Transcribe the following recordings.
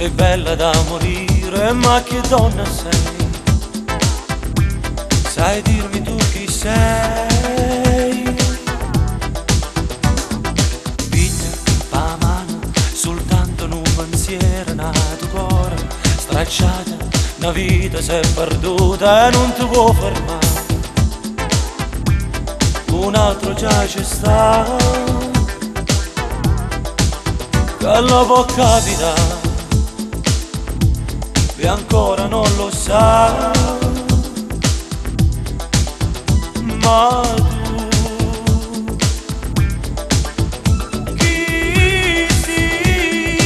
sei bella da morire, ma che donna sei? Sai dirmi tu chi sei? Piglia la mano, soltanto un pensiero nato cuore, stracciata, una vita si è perduta e non ti può fermare. Un altro già ci sta, che lo può capitare, e ancora non lo sa. Ma tu chi sei?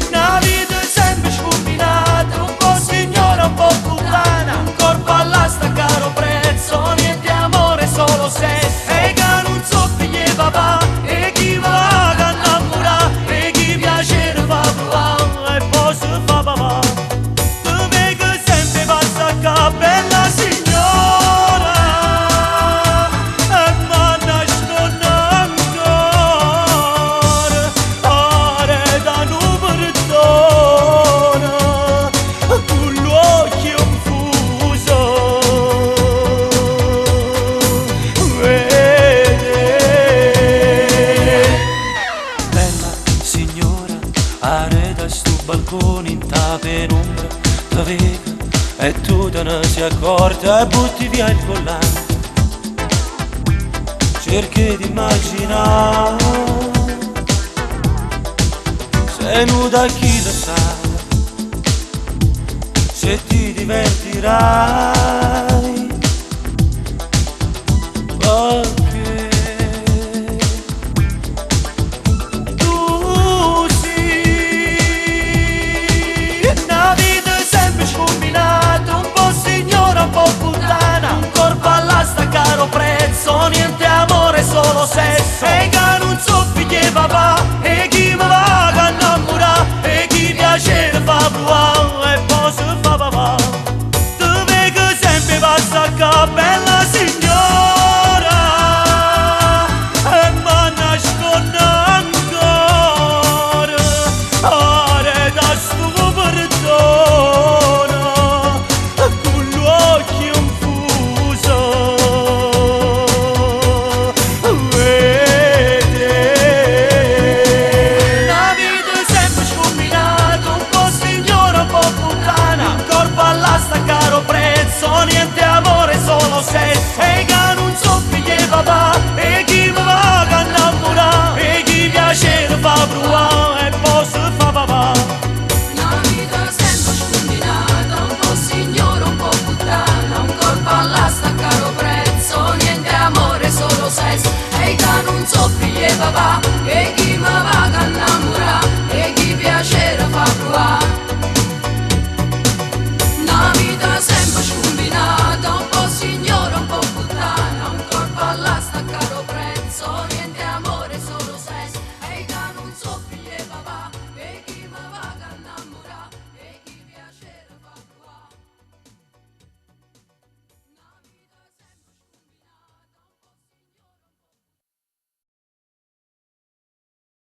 Una vita sempre sfuminata, un po' signora, un po' puttana, un corpo all'asta caro prezzo, niente amore solo se, e che non so figli papà, e chi va a innamorare, e chi piacere fa provare, e poi si fa papà. Tu vedi che sempre passa a bella signora, e m'annasco ancora, ore da non perdona, con l'occhio confuso. Bella signora, arreda sto balcone in ta penombra, ta vega, e tu te ne sei accorta e butti via il collante. Cerchi di immaginare, sei nuda chi lo sa, se ti divertirai.